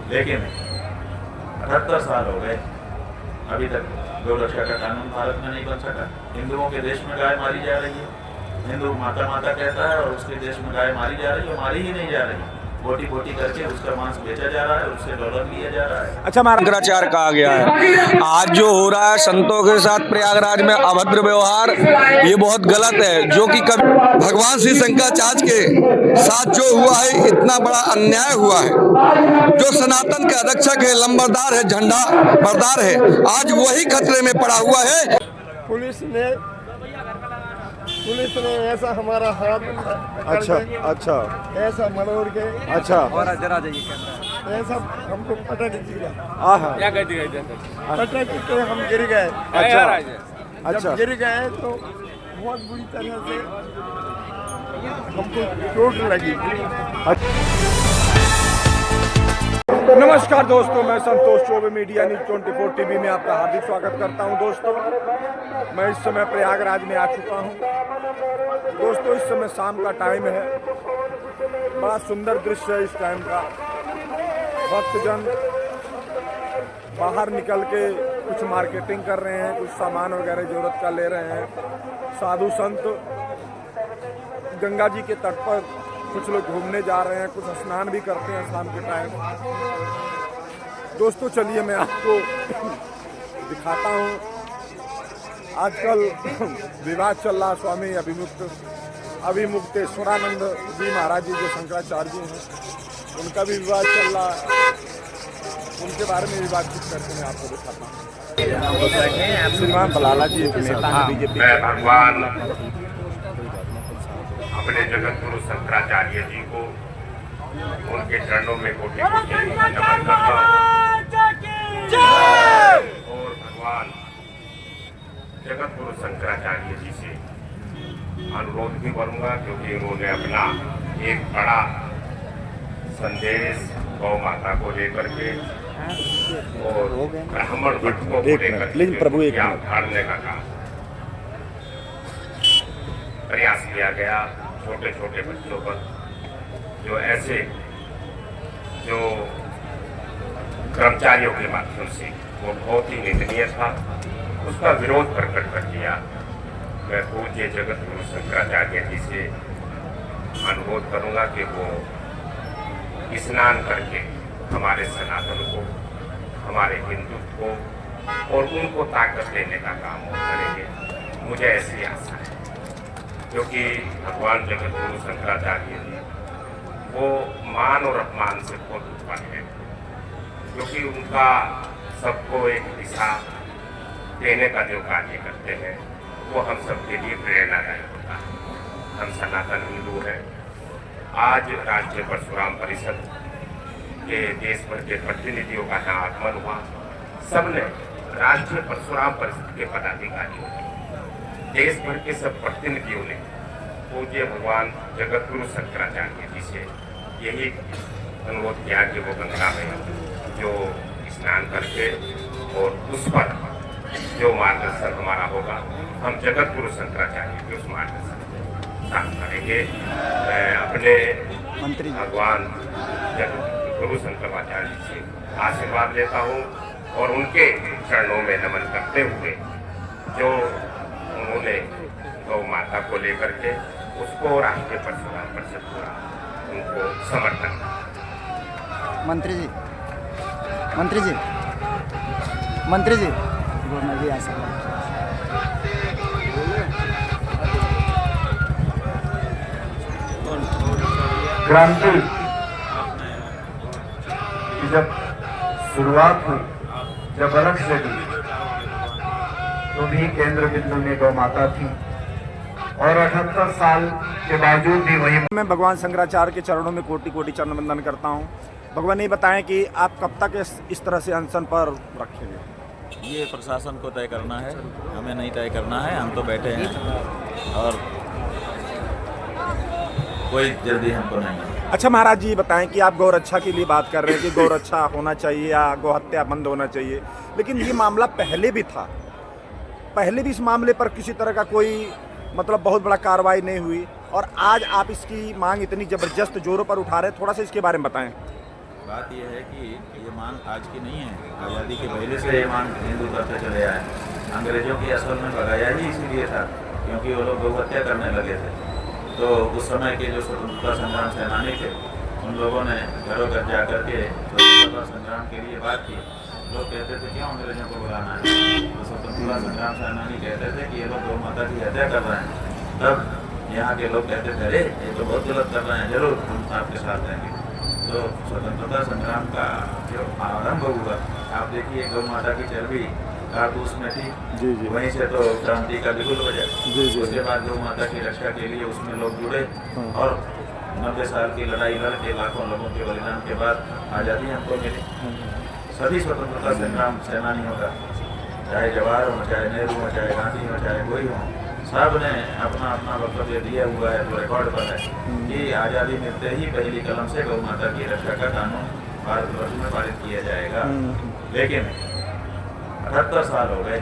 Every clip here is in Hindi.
लेकिन 78 साल हो गए, अभी तक गौरक्षा का कानून भारत में नहीं बन सका। हिंदुओं के देश में गाय मारी जा रही है, हिंदू माता माता कहता है और उसके देश में गाय मारी जा रही है, मारी ही नहीं जा रही, बोटी बोटी करके उसका मांस बेचा जा रहा है, उससे डॉलर लिया जा रहा है। अच्छा, शंकराचार्य कहा गया है। आज जो हो रहा है संतों के साथ प्रयागराज में अभद्र व्यवहार, ये बहुत गलत है। जो कि कभी भगवान श्री शंकराचार्य के साथ जो हुआ है, इतना बड़ा अन्याय हुआ है। जो सनातन के अधीक्षक है, लंबरदार है, झंडा बरदार है, आज वही खतरे में पड़ा हुआ है। पुलिस ने ऐसा हमारा हाथ अच्छा अच्छा ऐसा मरोड़ के अच्छा और जरा जाइए कैमरा ऐसा हमको पटक दिया, क्या कह दिया पटक के हम गिर गए। अच्छा अच्छा जब गिर गए तो बहुत बुरी तरह से हमको चोट लगी। नमस्कार दोस्तों, मैं Santosh Choubey, media news 24 TV में आपका हार्दिक स्वागत करता हूं। दोस्तों, मैं इस समय प्रयागराज में आ चुका हूं। दोस्तों, इस समय शाम का टाइम है, बड़ा सुंदर दृश्य है इस टाइम का। भक्तजन बाहर निकल के कुछ मार्केटिंग कर रहे हैं, कुछ सामान वगैरह जरूरत का ले रहे हैं। साधु संत गंगा जी के तट पर कुछ लोग घूमने जा रहे हैं, कुछ स्नान भी करते हैं शाम के टाइम। दोस्तों, चलिए मैं आपको दिखाता हूँ। आजकल विवाद चल रहा स्वामी अभिमुक्तेश्वरानंद जी महाराज जी, जो शंकराचार्य जी हैं, उनका भी विवाद चल रहा है। उनके बारे में भी बातचीत करके मैं आपको दिखाता हूँ। श्रीमान बलाला जी एक नेता हैं बीजेपी। मैं भगवान अपने जगत गुरु शंकराचार्य जी को उनके चरणों में कोटि कोटि नमन करता हूँ और भगवान जगत गुरु शंकराचार्य जी से अनुरोध भी करूंगा, क्योंकि उन्होंने अपना एक बड़ा संदेश गौ माता को लेकर के और ब्राह्मण भक्तों को लेकर के उखाड़ने का काम प्रयास किया गया। छोटे छोटे बच्चों पर जो ऐसे जो कर्मचारियों के माध्यम से वो बहुत ही निंदनीय था, उसका विरोध प्रकट कर दिया। मैं पूज्य जगत गुरु शंकराचार्य जी से अनुरोध करूंगा कि वो स्नान करके हमारे सनातन को, हमारे हिंदुत्व को और उनको ताकत देने का काम वो करेंगे। मुझे ऐसी आशा है, क्योंकि भगवान जगत गुरु शंकराचार्य जी वो मान और अपमान से बहुत ऊपर है, क्योंकि उनका सबको एक दिशा देने का जो कार्य करते हैं वो हम सबके लिए प्रेरणादायक होता है। हम सनातन हिंदू हैं। आज राष्ट्रीय परशुराम परिषद के देश भर के प्रतिनिधियों का यहाँ आगमन हुआ। सबने राष्ट्रीय परशुराम परिषद के पदाधिकारियों ने, देश भर के सब प्रतिनिधियों ने पूज्य भगवान जगत गुरु शंकराचार्य जी से यही अनुरोध किया कि वो गंगा में जो स्नान करके और उस पर जो मार्गदर्शन हमारा होगा, हम जगत गुरु शंकराचार्य के उस मार्गदर्शन काम करेंगे। मैं अपने मंत्री भगवान जगत गुरु शंकराचार्य जी से आशीर्वाद लेता हूँ और उनके चरणों में नमन करते हुए जो उन्होंने गौ माता को लेकर के उसको राष्ट्रीय परशुराम परिषद पूरा उनको समर्थन। मंत्री जी क्रांति की जब शुरुआत हुई, जब अलग से दी, तो भी केंद्र बिंदु में गौ माता थी और 78 साल के बावजूद भी वही। मैं भगवान शंकराचार्य के चरणों में कोटि कोटि चरण वंदन करता हूँ। भगवान ये बताएं कि आप कब तक इस तरह से अनशन पर रखेंगे? ये प्रशासन को तय करना है, हमें नहीं तय करना है। हम तो बैठे हैं और कोई जल्दी हमको नहीं है। अच्छा महाराज जी, बताएं कि आप गौरक्षा के लिए बात कर रहे हैं कि गौरक्षा होना चाहिए या गौहत्या बंद होना चाहिए, लेकिन ये मामला पहले भी था। पहले भी इस मामले पर किसी तरह का कोई मतलब बहुत बड़ा कार्रवाई नहीं हुई और आज आप इसकी मांग इतनी ज़बरदस्त जोरों पर उठा रहे हैं। थोड़ा सा इसके बारे में बताएं। बात यह है कि ये मांग आज की नहीं है, आज़ादी के पहले से ये मांग हिंदू करते चले आए। अंग्रेजों की असल में भगाया ही इसीलिए था क्योंकि वो लोग गौहत्या करने लगे थे। तो उस समय के जो स्वतंत्रता संग्राम सेनानी थे उन लोगों ने घरों घर जा कर के स्वतंत्रता संग्राम के लिए बात की। लोग कहते थे क्यों अंग्रेजों को बुलाना है, तो स्वतंत्रता संग्राम सेनानी कहते थे कि ये लोग गौ माता की हत्या कर रहे हैं। तब यहाँ के लोग कहते थे अरे ये तो बहुत गलत कर रहे हैं, जरूर हम आपके साथ रहेंगे। तो स्वतंत्रता संग्राम का जो आरंभ हुआ, आप देखिए गौ माता की चर्बी कारतूस में थी, वहीं से तो क्रांति का बिगुल बजा। उसके बाद गौ माता की रक्षा के लिए उसमें लोग जुड़े और 90 साल की लड़ाई लड़के लाखों लोगों के बलिदान के बाद आज़ादी हमको मिली। सभी स्वतंत्रता संग्राम सेनानियों का, चाहे जवाहर हो, चाहे नेहरू हो, चाहे गांधी हो, चाहे कोई हो, सब ने अपना अपना वक्तव्य दिया हुआ है, तो रिकॉर्ड पर है कि आज़ादी मिलते ही पहली कलम से गौ माता की रक्षा का कानून भारतवर्ष में पारित किया जाएगा। लेकिन 78 साल हो गए,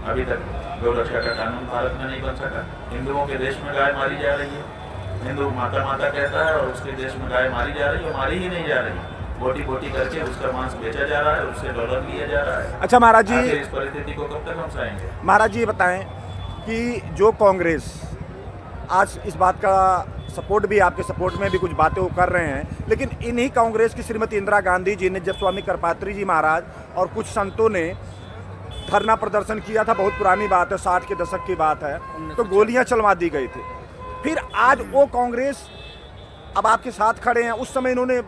अभी तक गौ रक्षा का कानून भारत में नहीं बन सका। हिंदुओं के देश में गाय मारी जा रही है, हिंदू माता माता कहता है और उसके देश में गाय मारी जा रही है, मारी ही नहीं जा रही, बोटी बोटी करके उसका मांस बेचा जा रहा है, उससे डॉलर लिया जा रहा है। अच्छा महाराज जी, इस परिस्थिति को कब तक हम सहेंगे? महाराज जी बताएं कि जो कांग्रेस आज इस बात का सपोर्ट भी, आपके सपोर्ट में भी कुछ बातें वो कर रहे हैं, लेकिन इन्हीं कांग्रेस की श्रीमती इंदिरा गांधी जी ने जब स्वामी करपात्री जी महाराज और कुछ संतों ने धरना प्रदर्शन किया था, बहुत पुरानी बात है, 60 के दशक की बात है, तो गोलियां चलवा दी गई थी। फिर आज वो कांग्रेस अब आपके साथ खड़े हैं, उस समय इन्होंने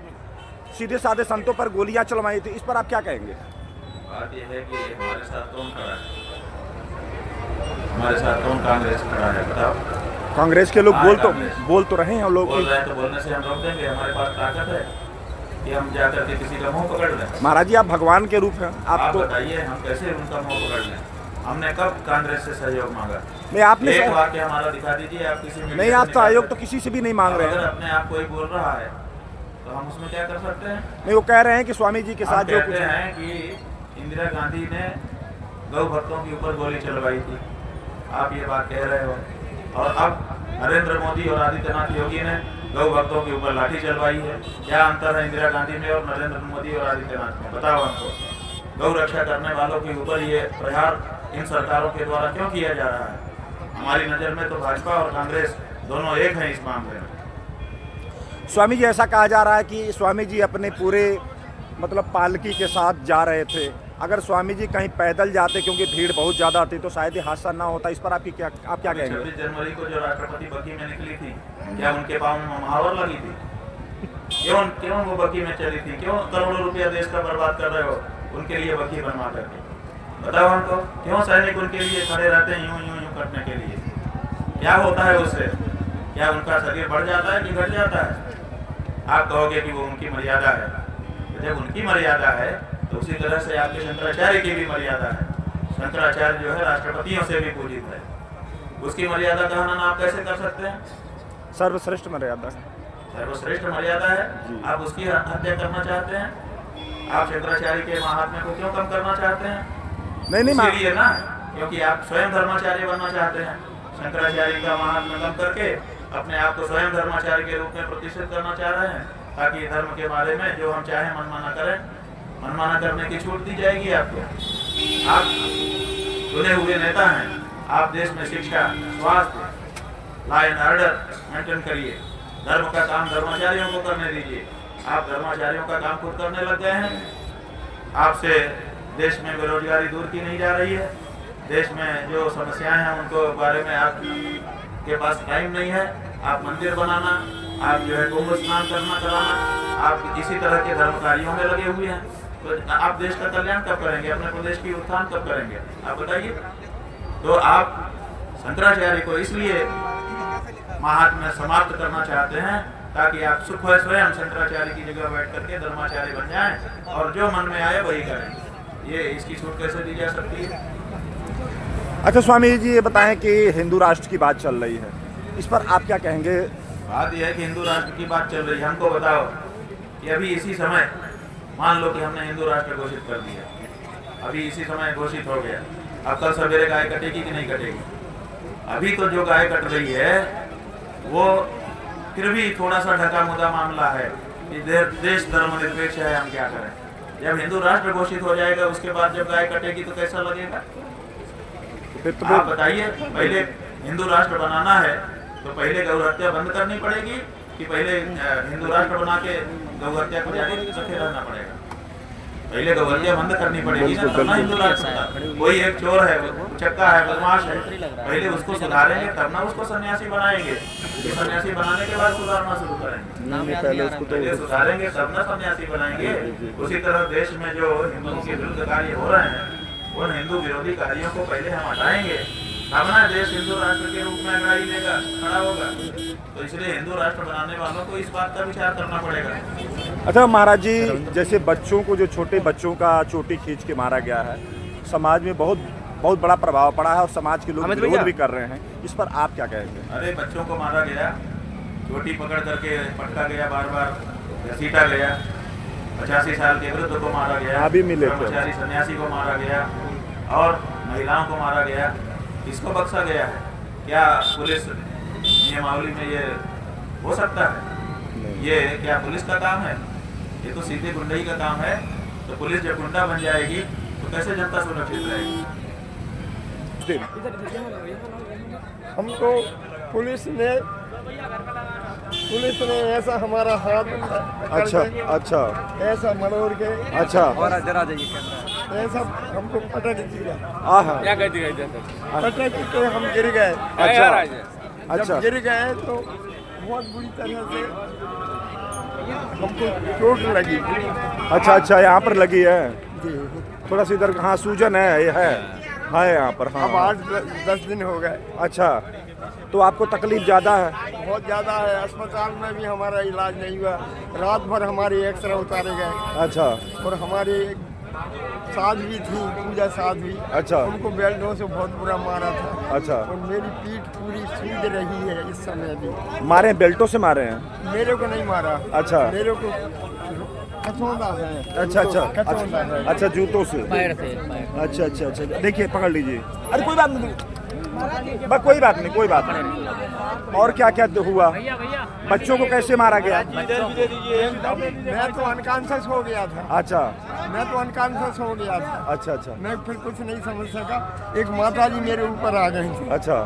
सीधे साधे संतों पर गोलियां चलवाई थी, इस पर आप क्या कहेंगे? बात यह है कि हमारे साथ कौन खड़ा है, हमारे साथ कौन कांग्रेस खड़ा है बताओ? कांग्रेस के लोग बोल तो रहे हैं, लोग बोल रहे हैं तो बोलने से हम रोक देंगे? हमारे पास ताकत है कि हम जाकर के किसी का मुंह पकड़ लें? महाराज जी आप भगवान के रूप हैं, आप बताइए हम कैसे उनका मुंह पकड़ लें? हमने कब कांग्रेस से सहयोग मांगा? नहीं, आपने एक वाक्य हमारा दिखा दीजिए आप किसी। नहीं, आप तो आयोग तो किसी से भी नहीं मांग रहे हैं। अगर अपने आप कोई बोल रहा है तो हम उसमें क्या कर सकते हैं? नहीं, वो कह रहे हैं कि स्वामी जी के साथ जो कहते हैं कि इंदिरा गांधी ने गौ भक्तों के ऊपर गोली चलवाई थी, आप ये बात कह रहे हो, और अब नरेंद्र मोदी और आदित्यनाथ योगी ने गौ भक्तों के ऊपर लाठी चलवाई है। क्या अंतर है इंदिरा गांधी में और नरेंद्र मोदी और आदित्यनाथ में? बताओ हमको। गौ रक्षा करने वालों के ऊपर ये प्रहार इन सरकारों के द्वारा क्यों किया जा रहा है? हमारी नज़र में तो भाजपा और कांग्रेस दोनों एक हैं इस मामले में। स्वामी जी ऐसा कहा जा रहा है कि स्वामी जी अपने पूरे मतलब पालकी के साथ जा रहे थे, अगर स्वामी जी कहीं पैदल जाते क्योंकि भीड़ बहुत ज़्यादा थी तो शायद ये हादसा ना होता। इस पर आप क्या कहेंगे? 26 जनवरी को जो राष्ट्रपति बग्घी में निकली थी, क्या उनके पाँव में महावर लगी थी? क्यों वो बग्घी में चली थी? क्यों करोड़ों रुपया देश का बर्बाद कर रहे हो उनके लिए बग्घी बनवा करके? बताओ हमको, क्यों सैनिक उनके लिए खड़े रहते हैं यूं यूं यूं करने के लिए? क्या होता है उससे? क्या उनका शरीर बढ़ जाता है कि घट जाता है? आप कहोगे कि वो उनकी मर्यादा है, तो जब उनकी मर्यादा है तो उसी तरह से आपके शंकराचार्य की भी मर्यादा है। शंकराचार्य जो है राष्ट्रपतियों से भी पूजित है, उसकी मर्यादा का हनन आप कैसे कर सकते हैं? सर्वश्रेष्ठ मर्यादा है, सर्वश्रेष्ठ मर्यादा है, आप उसकी हत्या करना चाहते हैं? आप शंकराचार्य के महात्म्य को क्यों कम करना चाहते हैं? नहीं इसीलिए ना, क्योंकि आप स्वयं धर्माचार्य बनना चाहते हैं। शंकराचार्य का महात्म्य कम करके अपने आप को स्वयं धर्माचार्य के रूप में प्रतिष्ठित करना चाह रहे हैं, ताकि धर्म के बारे में जो हम चाहें मनमाना करें, मनमाना करने की छूट दी जाएगी आपको। आप चुने हुए नेता हैं, आप देश में शिक्षा, स्वास्थ्य, लॉ एंड ऑर्डर मेंटेन करिए, धर्म का काम धर्माचार्यों को करने दीजिए। आप धर्माचार्यों का काम खुद करने लग गए हैं। आपसे देश में बेरोजगारी दूर की नहीं जा रही है, देश में जो समस्याएं हैं उनको बारे में आप के पास टाइम नहीं है। आप मंदिर बनाना, आप जो है कुंभ स्नान कराना, आप इसी तरह के धर्म कार्यों में लगे हुए हैं, तो आप देश का कल्याण कब करेंगे? अपने प्रदेश की उत्थान कब करेंगे? आप बताइए। तो आप शंकराचार्य को इसलिए महात्म्य समाप्त करना चाहते हैं ताकि आप सुख स्वयं शंकराचार्य की जगह बैठ करके धर्माचार्य बन जाएं और जो मन में आए वही करें। ये इसकी छूट कैसे दी जा सकती है? अच्छा स्वामी जी ये बताएं कि हिंदू राष्ट्र की बात चल रही है, इस पर आप क्या कहेंगे? बात यह है कि हिंदू राष्ट्र की बात चल रही है, हमको बताओ कि अभी इसी समय मान लो कि हमने हिंदू राष्ट्र घोषित कर दिया, अभी इसी समय घोषित हो गया, अब कल सवेरे गाय कटेगी कि नहीं कटेगी? अभी तो जो गाय कट रही है वो फिर भी थोड़ा सा ढका मुदा मामला है, कि देश धर्मनिरपेक्ष है, हम क्या करें? जब हिंदू राष्ट्र घोषित हो जाएगा उसके बाद जब गाय कटेगी तो कैसा लगेगा? आप बताइए, पहले हिंदू राष्ट्र बनाना है तो पहले गौ हत्या बंद करनी पड़ेगी कि पहले हिंदू राष्ट्र बना के गौ हत्या को जारी रखे रहना पड़ेगा? पहले गौ हत्या बंद करनी पड़ेगी ना, तब ना हिंदू राष्ट्र बनता। कोई एक चोर है, उचक्का है, बदमाश है, पहले उसको सुधारेंगे तब ना उसको सन्यासी बनाएंगे। सन्यासी बनाने के बाद सुधारना शुरू करेंगे, पहले सुधारेंगे तब ना सन्यासी बनाएंगे। उसी तरह देश में जो हिंदुओं के विरुद्ध कार्य हो रहे हैं उन हिंदू विरोधी कार्यों को पहले हम हटाएंगे, तब ना देश हिंदू राष्ट्र के रूप में अगड़ाई लेगा, खड़ा होगा। तो इसलिए हिंदू राष्ट्र बनाने वालों को इस बात का विचार करना पड़ेगा। अच्छा महाराज जी, जैसे बच्चों को, जो छोटे बच्चों का चोटी खींच के मारा गया है, समाज में बहुत बड़ा प्रभाव पड़ा है और समाज के लोग विरोध भी कर रहे हैं, इस पर आप क्या कहेंगे? अरे बच्चों को मारा गया, चोटी पकड़ करके पटका गया, बार बार घसीटा गया, 85 साल के वृद्ध को मारा गया, अभी मिले थे, ब्रह्मचारी सन्यासी को मारा गया और महिलाओं को मारा गया। इसको बख्शा गया है क्या? पुलिस नियमावली में ये हो सकता है? ये क्या पुलिस का काम है? ये तो सीधे गुंडई का काम है। तो पुलिस जब गुंडा बन जाएगी तो कैसे जनता सुरक्षित रहेगी? हमको पुलिस ने ऐसा हमारा हाथ अच्छा ऐसा मरोड़ के अच्छा और इधर आ जाइए कैमरा। ऐसा हमको पटक दिया, क्या कहती है? पटक के हम गिर गए। अच्छा जब गिर गए तो बहुत बुरी तरह से हमको चोट लगी। अच्छा, यहाँ पर लगी है, जी। थोड़ा सा इधर, हाँ सूजन है, ये है यहाँ पर, हाँ। अब 8-10 दिन हो गए। अच्छा, तो आपको तकलीफ ज़्यादा है? बहुत ज़्यादा है, अस्पताल में भी हमारा इलाज नहीं हुआ, रात भर हमारे एक्सरे उतारे गए। अच्छा, और हमारी साध्वी थी, पूजा साध्वी, अच्छा, उनको बेल्टों से बहुत बुरा मारा था। अच्छा, और मेरी पीठ पूरी सूज रही है इस समय भी। मारे हैं, बेल्टों से मारे हैं? मेरे को नहीं मारा। अच्छा, मेरे को कचौंधा है। अच्छा, कचौंधा है। अच्छा, जूतों से? अच्छा, देखिए, पकड़ लीजिए। अरे कोई बात नहीं, कोई बात नहीं। और क्या क्या हुआ? बच्चों को कैसे मारा गया? मैं तो अनकॉन्शियस हो गया था। अच्छा, मैं तो अनकॉन्शियस हो गया था। अच्छा, मैं फिर कुछ नहीं समझ सका। एक माता जी मेरे ऊपर आ गई थी। अच्छा,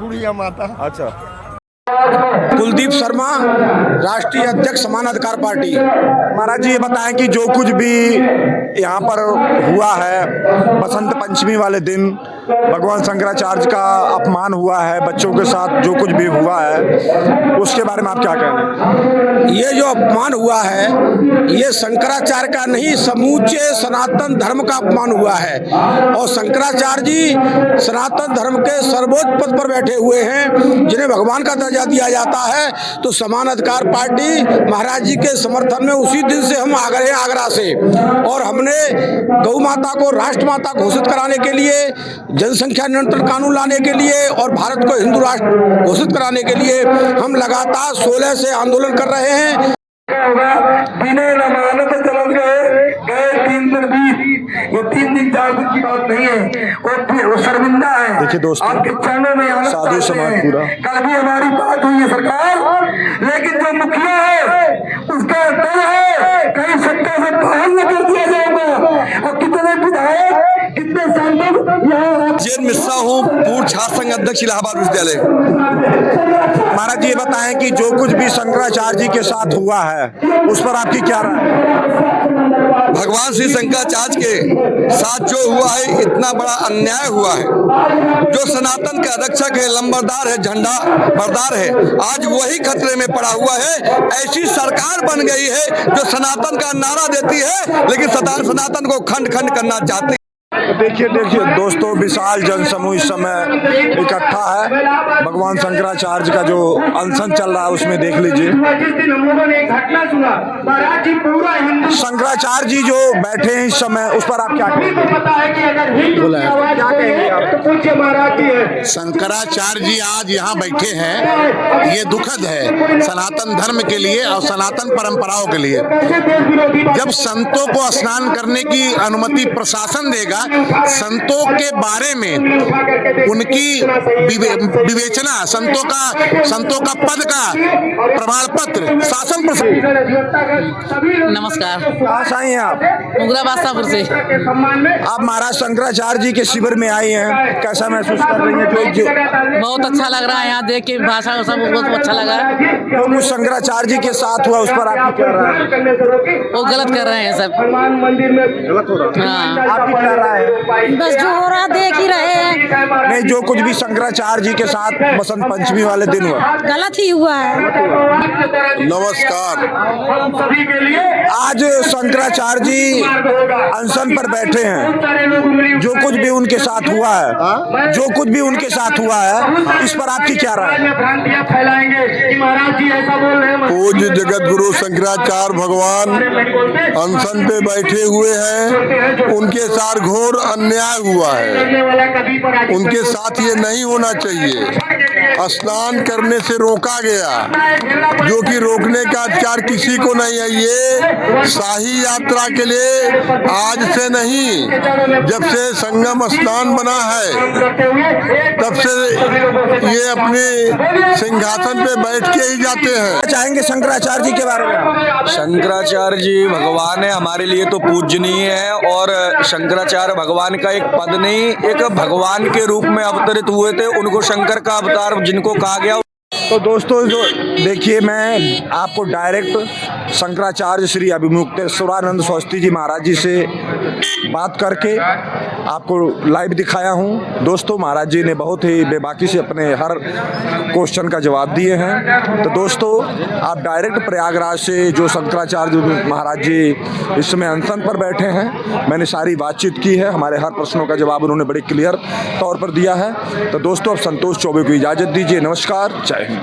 बुढ़िया माता। अच्छा। कुलदीप शर्मा, राष्ट्रीय अध्यक्ष समान अधिकार पार्टी। महाराज जी, ये बताएं कि जो कुछ भी यहाँ पर हुआ है, बसंत पंचमी वाले दिन भगवान शंकराचार्य का अपमान हुआ है, बच्चों के साथ जो कुछ भी हुआ है, उसके बारे में आप क्या कहेंगे? ये जो अपमान हुआ है, ये शंकराचार्य का नहीं, समूचे सनातन धर्म का अपमान हुआ है। और शंकराचार्य जी सनातन धर्म के सर्वोच्च पद पर बैठे हुए हैं, जिन्हें भगवान का दर्जा दिया जाता है। तो समान अधिकार पार्टी महाराज जी के समर्थन में उसी दिन से हम आ गए आगरा से, और हमने गौ माता को राष्ट्र माता घोषित कराने के लिए, जनसंख्या नियंत्रण कानून लाने के लिए और भारत को हिंदू राष्ट्र घोषित कराने के लिए हम लगातार 16 से आंदोलन कर रहे हैं। गए 3 दिन बीत, ये 3 दिन 4 दिन की बात नहीं है, वो शर्मिंदा है। देखिए दोस्तों, आपके चरणों में आनंद साधु समाज पूरा। कल भी हमारी बात हुई है सरकार, लेकिन जो मुखिया है उसका डर है कहीं सत्ता से बाहर न कर दिया जाएगा। और कितने विधायक, कितने सांसद यहाँ। जैन मिश्रा हूँ, पूर्व छात्र संघ अध्यक्ष इलाहाबाद विश्वविद्यालय। महाराज जी, ये बताएं कि जो कुछ भी शंकराचार्य जी के साथ हुआ है, उस पर आपकी क्या राय है? भगवान श्री शंकराचार्य के साथ जो हुआ है, इतना बड़ा अन्याय हुआ है। जो सनातन का रक्षक है, लंबरदार है, झंडा बरदार है, आज वही खतरे में पड़ा हुआ है। ऐसी सरकार बन गई है जो सनातन का नारा देती है, लेकिन सनातन को खंड खंड करना चाहती है। देखिए दोस्तों, विशाल जनसमूह इस समय इकट्ठा है। भगवान शंकराचार्य का जो अनशन चल रहा है उसमें देख लीजिए। जिस दिन हम लोगों ने एक घटना सुना, मराठी पूरा हिंदू शंकराचार्य जी जो बैठे हैं इस समय, उस पर आप क्या कहेंगे? पता है कि अगर हिंदू की आवाज क्या कहेंगे आप? तो पूछे मराठी है। शंकराचार्य जी आज यहाँ बैठे हैं, ये दुखद है सनातन धर्म के लिए और सनातन परंपराओं के लिए। जब संतों को स्नान करने की अनुमति प्रशासन देगा संतों के बारे में उनकी विवेचना, संतों का पद का प्रमाण पत्र शासन नमस्कार। कहाँ से आई हैं आप? मुगरा बादशाहपुर से। आप महाराज शंकराचार्य जी के शिविर में आई हैं, कैसा महसूस कर रही हैं? जो बहुत अच्छा लग रहा है यहाँ देख के, भाषा सब बहुत अच्छा लगा। जो कुछ शंकराचार्य जी के साथ हुआ उस पर आपकी क्या राय है? वो गलत कर रहे हैं सब। गलत हो रहा है। हाँ, आपकी क्या राय है? बस जो हो रहा देख ही रहे हैं। नहीं, जो कुछ भी शंकराचार्य जी के साथ बसंत पंचमी वाले दिन हुआ गलत ही हुआ है। नमस्कार। आज शंकराचार्य जी अनशन पर बैठे हैं, जो कुछ भी उनके साथ हुआ है, जो कुछ भी उनके साथ हुआ है, इस पर आपकी क्या राय है? पूज्य जगत गुरु शंकराचार्य भगवान अनशन पे बैठे हुए हैं, उनके साथ घोर अन्याय हुआ है, उनके साथ ये नहीं होना चाहिए। स्नान करने से रोका गया, जो कि रोकने का अधिकार किसी को नहीं है। ये शाही यात्रा के लिए आज से नहीं, जब से संगम स्नान बना है तब से ये अपने सिंहासन पे बैठ के ही जाते हैं। चाहेंगे शंकराचार्य जी के बारे में? शंकराचार्य जी भगवान है, हमारे लिए तो पूजनीय है। और शंकराचार्य भगवान का एक पद नहीं, एक भगवान के रूप में अवतरित हुए थे, उनको शंकर का अवतार जिनको कहा गया। तो दोस्तों, जो देखिए, मैं आपको डायरेक्ट शंकराचार्य श्री अभिमुक्तेश्वरानंद सरस्वती जी महाराज जी से बात करके आपको लाइव दिखाया हूं। दोस्तों, महाराज जी ने बहुत ही बेबाकी से अपने हर क्वेश्चन का जवाब दिए हैं। तो दोस्तों, आप डायरेक्ट प्रयागराज से जो शंकराचार्य महाराज जी इस समय अनशन पर बैठे हैं, मैंने सारी बातचीत की है, हमारे हर प्रश्नों का जवाब उन्होंने बड़े क्लियर तौर पर दिया है। तो दोस्तों, अब संतोष चौबे को इजाज़त दीजिए। नमस्कार, जय हिंद।